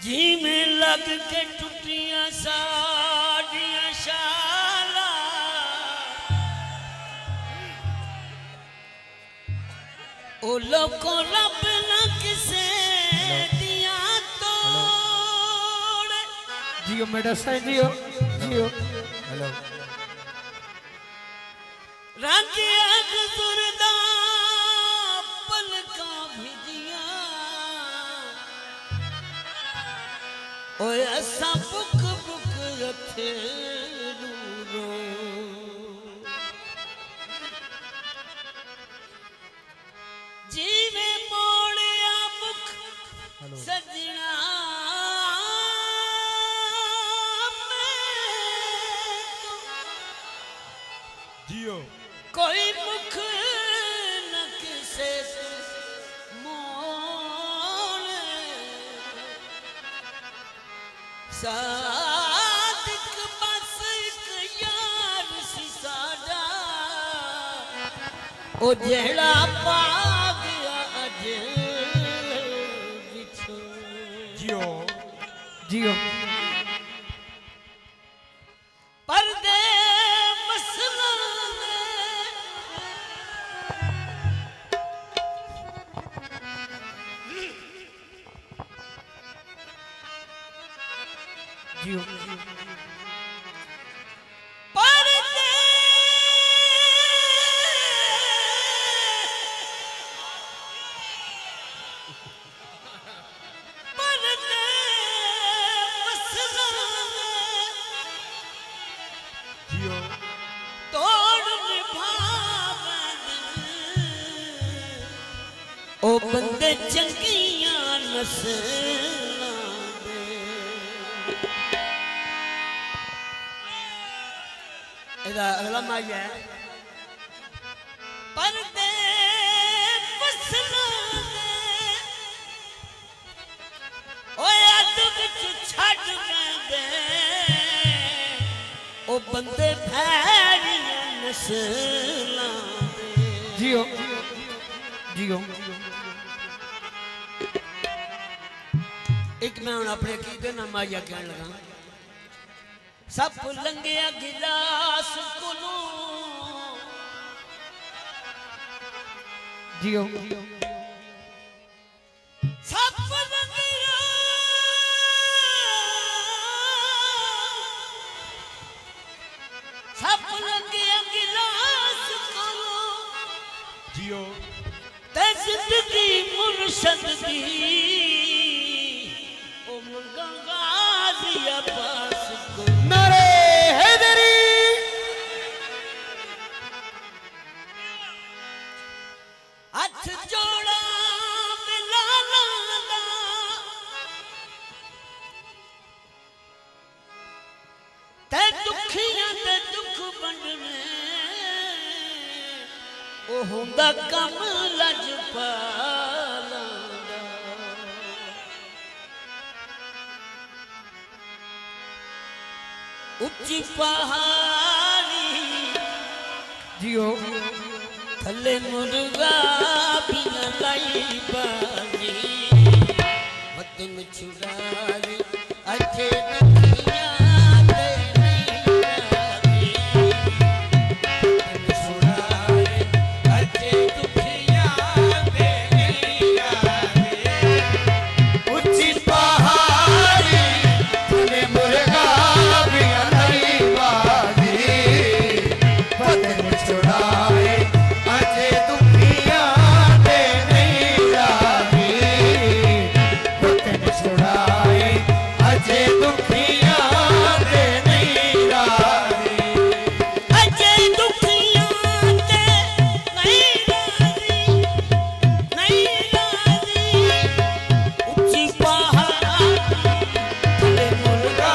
जी में लग के टुटियां साड़ियां शाला ओ लोगों रब ना किसे दिया तोड़ जियो मेरा साईं जियो जियो हेलो रांझिया गुजरदा पलका भिजिया ओए असा बुक बुक अथे रो जीवे मोड़िया मुख सजना जियो कोई मुख न किसे मोड़ सादिक बस एक यार सी साडा ओ जेड़ा पा गया अज बिछो जियो जियो पर्दे मसला जियो पर्दे पर्दे मसला जियो तोड़ निभावन ओ बंदे चंगियां नस्लां दे इधर अगला माया है पर्दे मसला दे ओए अद विच छड़ दे ओ बंदे भैड़ियां नस्लां दे जियो जियो एक मैं हुण अपने कीदे ना माया कहन लगा सब लंघिया गिलास कोलों जियो सब लंघिया सब लंघिया गिलास कोलों जियो ते जिंदगी मुर्शद दी ओ मुर्गा गाजिया पास को नारे हैदरी हथ जोड़ा मिलाना दा ते दुखियां ते दुख बंडने ओ हुंदा कम लजपाला दा उच्ची पहाड़ी जियो थले मुर्गा भी न लाई बाजी वतन छुड़ावे अच्छे दुनिया दे नहीं राजी वतन छुड़ावे अच्छे दुनिया दे नहीं राजी उच्ची पहाड़ी थले मुर्गा भी नहीं बाजी वतन छुड़ाए अजे दुनिया दे नहीं राजी वतन छुड़ाए अजे दुनिया दे नहीं राजी अजे दुखियां ते नहीं राजी नहीं राजी उच्ची पहाड़ी थले मुर्गा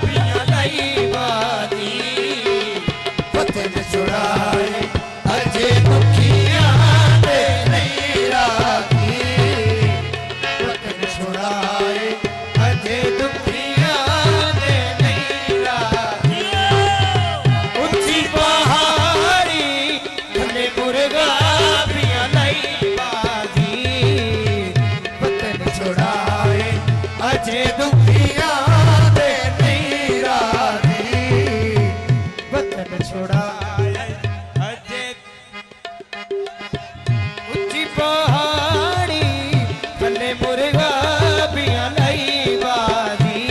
भी नहीं बाजी वतन छुड़ाए अजे दुखिया दे नहीं राजी वतन छुड़ाए अजे दुखिया दे नहीं राजी उच्ची पहाड़ी थले मुर्गा भी नहीं बाजी वतन छुड़ाए अजे दुखिया दे नीरा दी वतन छुड़ाए अजे उची पहाड़ी थले मुर्गा बिया लई बाजी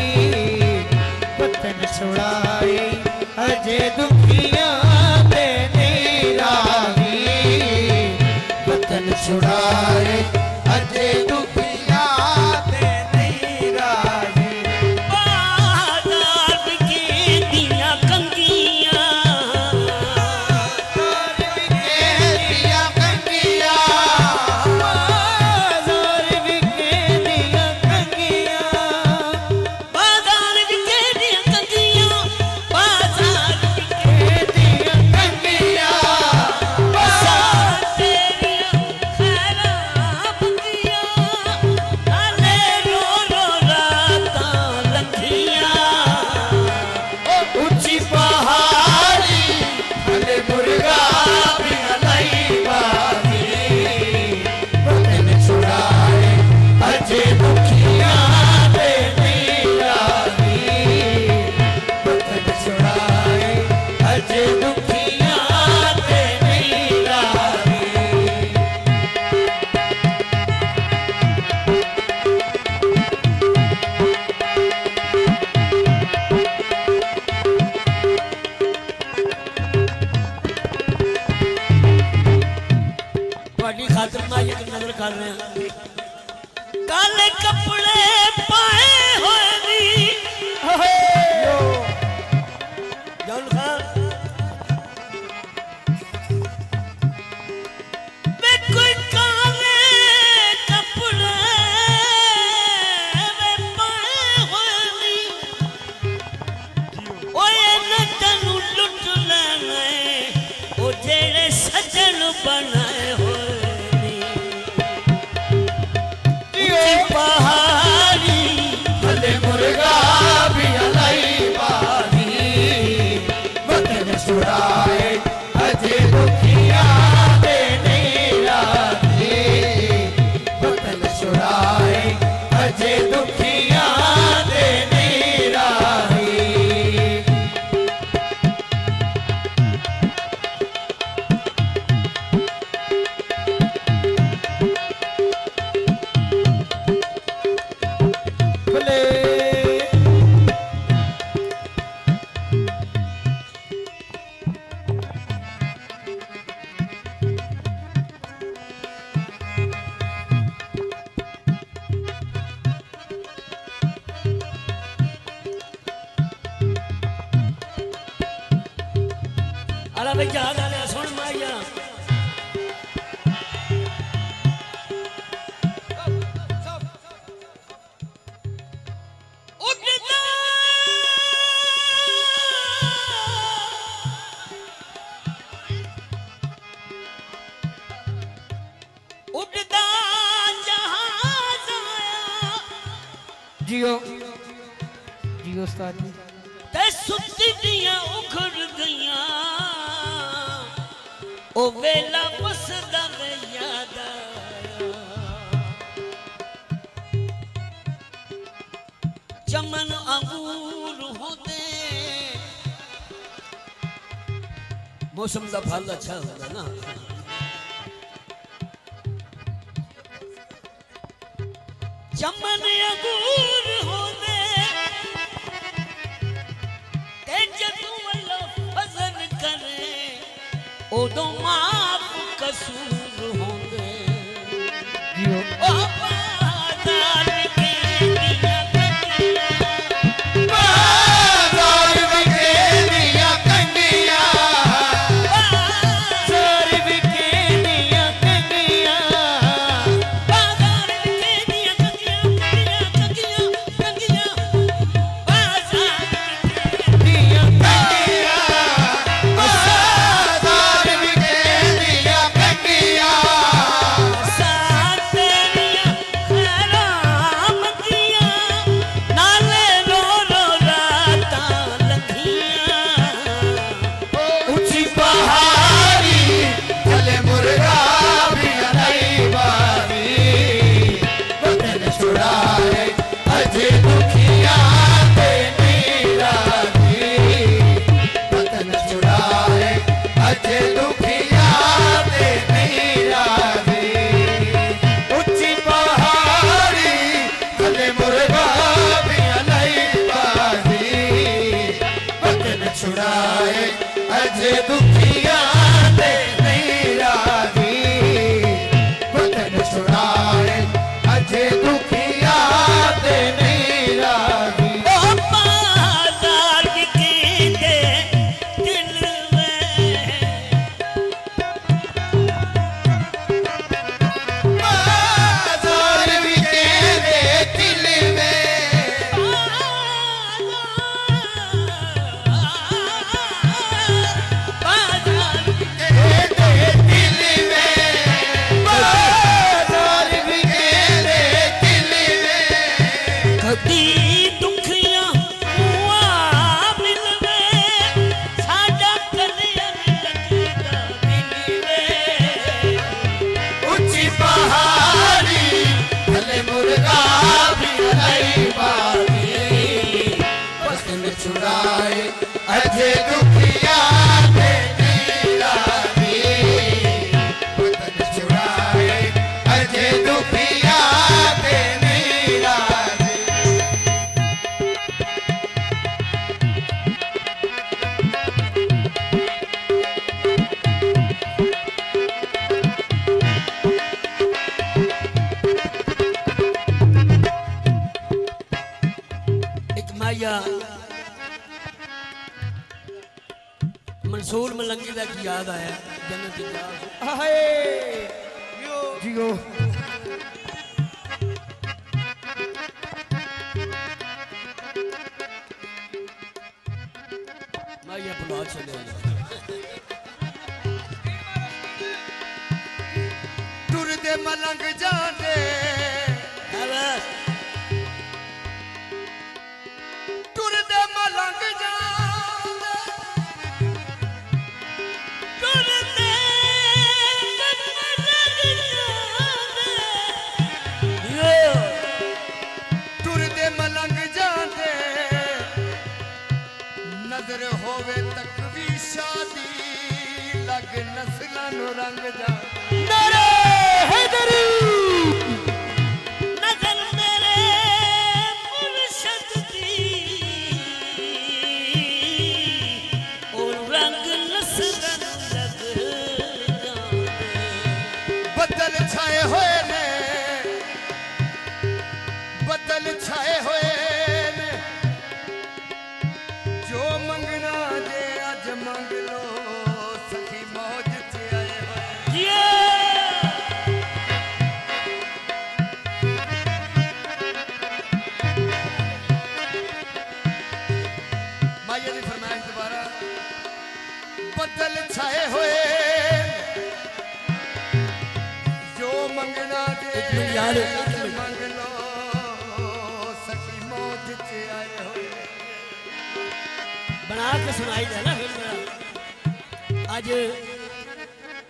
वतन छुड़ाए अजे दुखिया दे नीरा दी वतन छुड़ाए अजे दुखिया दे नीरा दी बाजार बिके दिया कंगियां उची पहाड़ी थले मुर्गा बिया लई बाजी वतन छुड़ाए अजे दुखिया दे नीरा दी वतन छुड़ाए अजे दुखिया दे नीरा दी ਤੁਹਾਡੀ ਖਾਤਰ ਮੈਂ ਇੱਕ ਨਜ਼ਰ ਕਰ ਰਿਹਾ ਕਾਲੇ ਕੱਪੜੇ ਪਾਏ ਹੋਏ ਦੀ ਜਾਨ ਖਾਨ ਵੇ ਕੋਈ ਕਾਲੇ ਕੱਪੜੇ ਵੇ ਪਾਏ ਹੋਏ ਦੀ ਓਏ ਨਾ ਤੈਨੂੰ ਲੁੱਟ ਲੈਣਾ ਉਹ ਜਿਹੜੇ ਸੱਜਣ ਬਣਾਏ ਹੋਏ पहाड़ी थले मुर्गा बिया लई बाजी वतन छुड़ाए अजे दुखिया दे नीरा दी वतन छुड़ाए अजे दुखिया दे नीरा दी भले अला भाई जा गाने सुन माया उड़दा उड़दा जहाज आया जियो जियो उस्ताद जी ते सुत्ती दियां उखड़ गईयां ओ वेला बसदा में याद आया चमन अंगूर होते मौसम का फल अच्छा होता ना चमन अंगूर होते ते जदू वाला फजल करे उदो माफ कसूर होंगे जियो ओ बाजार के दिया कंडियां बाजार बिके दिया कंडिया बाजार बिके दिया कंडिया बाजार के दिया कंडियां बाजार दिया कंडिया बाजार बिके दिया कंडिया अजे दुखिया ते नहीं राजी वतन छुड़ाए अजे दुखिया ते नहीं राजी उची पहाड़ी थले मुर्गा भी अलई बाजी वतन छुड़ाए अजे दुखिया ते नहीं राजी वतन छुड़ाए अजे दुखिया ते नहीं राजी ओ बाजार के दे दिल में बाजार भी कहने दिल में बाजार कहने दिल में बाजार भी कहने दिल में कदी दुखिया हुआ मिलवे साडा कलियन लगेगा दिल में ऊंची पहाड़ी थले मुर्गा भी अलई बाजी वतन छुड़ाए अजे दुखिया ते नहीं राजी वतन छुड़ाए अजे दुखिया ते नहीं राजी एक माया मंसूर मलंगी का याद आया जन्नत की याद हाय जियो माया बुला चले टुरदे मलंग जाने टुरदे मलंग जाने टुरदे मलंग जाने नजर होवे तक भी शादी लग नस्लां नु रंग जा नरे हैदरी नजर मेरे मुर्शद दी और रंग नस्लन लग जाने बदल छाए हुए ने बदल छाए हुए ने जो मंगना दे अज मंग लो सखी मौज च आए हुए ये माया दी फरमाइश दोबारा बदल छाए हुए जो मंगना दे एक मिनट यार, एक अज मिनट। मंग लो सखी मौज च आए हुए बना के सुनाई दे ना फिर मेरा अज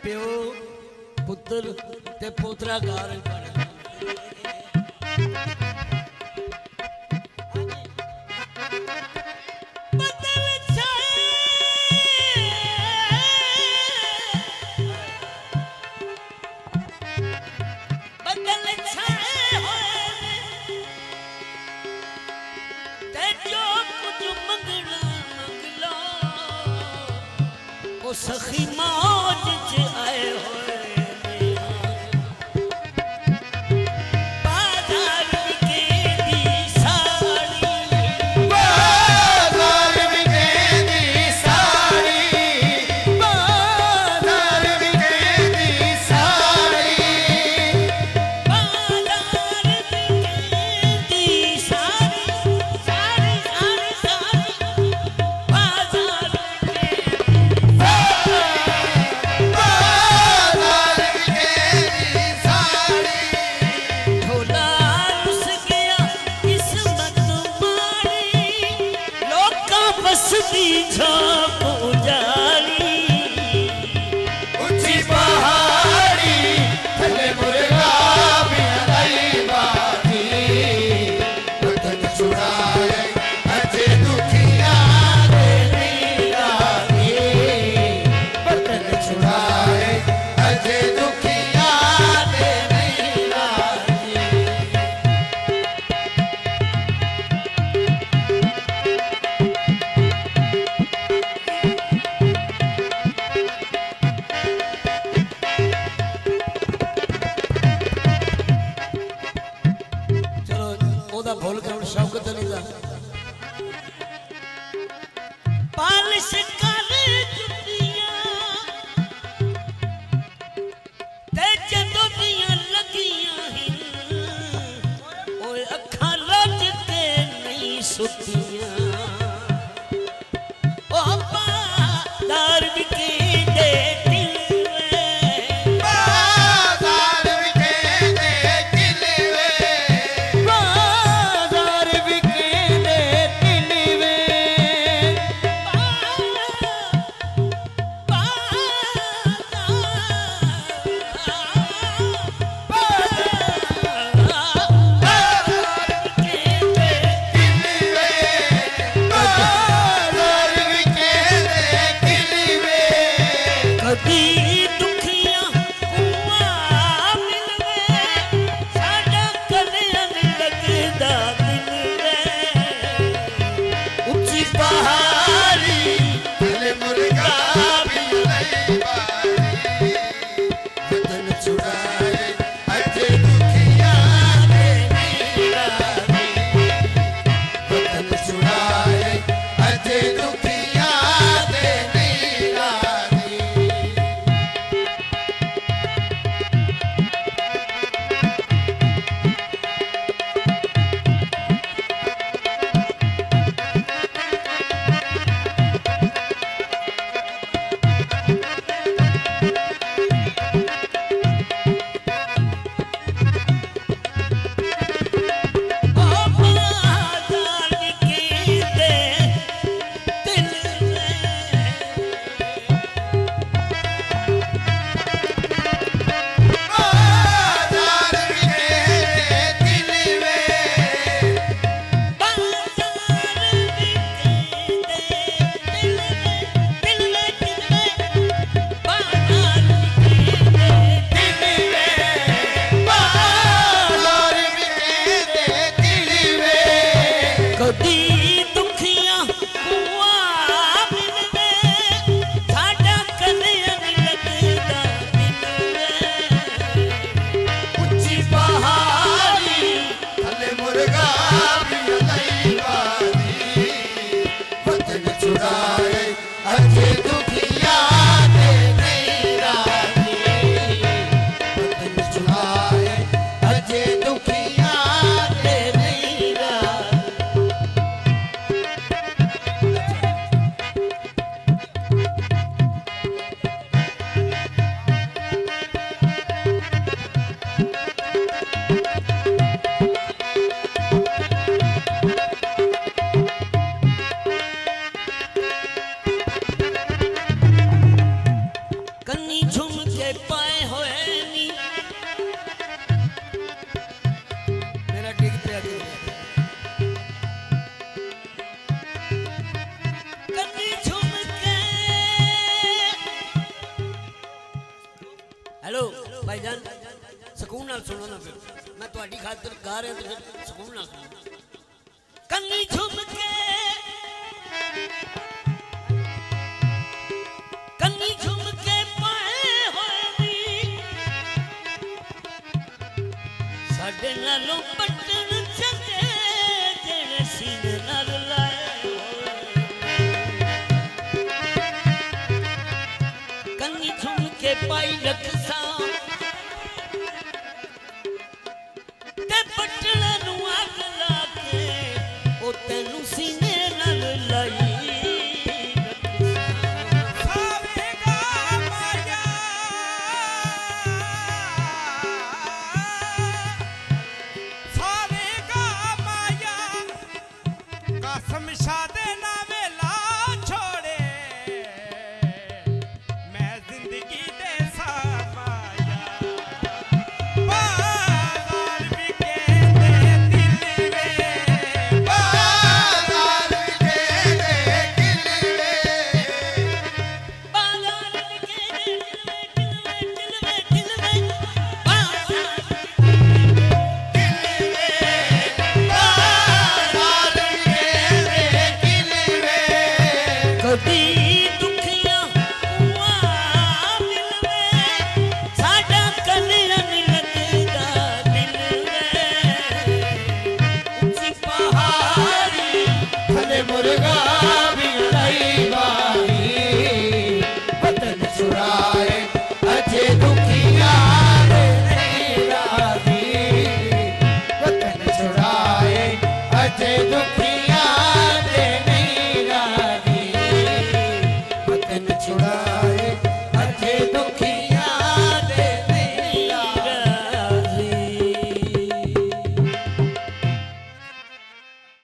प्यो पुत्र ते पोतरा गा रहे पाने बदल छाए होए ते जो कुछ मंगना मंग लो ओ सखी मौज च आए होए बाजार के दी साड़ी बाजार भी कहती साड़ी बाजार भी कहती साड़ी बाजार दी साड़ी साड़ी साड़ी साड़ी बाजार के बाजार भी कहती साड़ी ढोला रुस गया किस्मत मारी लोका बसती झाप उजाली ऊंची पहाड़ी थले मुर्गा भी अलई बाजी वतन ਉਹਦਾ ਭੁੱਲ ਕੇ ਹੁਣ ਸ਼ੌਕਤ ਅਲੀ ਦਾ ਪਾਲਿਸ਼ ਕਰ ਜੁੱਤੀਆਂ ਤੇ ਜਦੋਂ ਦੀਆਂ ਲੱਗੀਆਂ ਹੀ ਓਏ ਅੱਖਾਂ ਰੱਜ ਕੇ ਨਹੀਂ ਸੁੱਤੀਆਂ ਉਹ ਬਾਜ਼ਾਰ ਵਿਕੇ ਦੇ ਦਿਲ ਵੇ ਬਾਜ਼ਾਰ ਵਿਖੇ ਦੇ ਦਿਲ ਵੇ ਬਾਜ਼ਾਰ ਵਿਕੇ ਦੇ ਦਿਲ ਵੇ ਬਾਜ਼ਾਰ ਵਿਖੇ ਦੇ ਦਿਲ ਵੇ ਕਦੀ ਦੁਖੀਆਂ ਕੁਆਂ ਮਿਲਵੇ ਸਾਡਾ ਕਲਿਆਂ ਲੱਗਦਾ ਦਿਲ ਵੇ ਉੱਚੀ ਪਹਾੜੀ ਥਲੇ ਮੁਰਗਾ ਵੀ ਲਈ ਬਾਰੀ ਵਤਨ ਛੁਡਾਏ ਅਜੇ ਦੁਖੀਆਂ ਦੇ ਨੀਰਾਨੀ ਵਤਨ ਛੁਡਾਏ ਅਜੇ ਦੁਖੀਆਂ ਦੇ ਨੀਰਾਨੀ ਬਾਜ਼ਾਰ ਵਿਕੇ ਦੇ ਦਿਲ ਵੇ ਬਾਜ਼ਾਰ ਵਿਖੇ ਦੇ ਦਿਲ ਵੇ ਬਾਜ਼ਾਰ ਵਿਕੇ ਦੇ ਦਿਲ ਵੇ ਬਾਜ਼ਾਰ ਵਿਕੇ ਦੇ ਦਿਲ ਵੇ ਬਾਜ਼ਾਰ ਵਿਖੇ ਦੇ ਦਿਲ ਵੇ ਕਦੀ ਦੁਖੀਆਂ ਕੁਆਂ ਮਿਲਵੇ ਸਾਡਾ ਕਲਿਆਂ ਲੱਗਦਾ ਦਿਲ ਵੇ ਉੱਚੀ ਪਹਾੜੀ ਥੱਲੇ ਮੁਰਗਾ ਵੀ ਲਈ ਬਾਰੀ ਵਤਨ ਛੁਡਾਏ ਅਜੇ ਦੁਖੀਆਂ ਦੇ ਨੀਰਾਨੀ ਵਤਨ ਛੁਡਾਏ ਅਜੇ ਦੁਖੀਆਂ ਦੇ ਨੀਰਾਨੀ ਕੰਨੀ ਝੁਮ ਕੇ ਪਾਏ ਹੋਏ ਨੀ ਮੇਰਾ ਡਿੱਗ ਪਿਆ ਦਿਲ ਕੰਨੀ ਝੁਮ ਕੇ ਹੈਲੋ ਭਾਈਜਾਨ ਸਕੂਨ ਨਾਲ ਸੁਣੋ ਨਾ ਫਿਰ ਮੈਂ ਤੁਹਾਡੀ ਖਾਤਰ ਗਾ ਰਿਹਾ ਤੇ ਫਿਰ ਸਕੂਨ ਨਾਲ ਸੁਣੋ ਕੰਨੀ ਝੁਮ ਕੇ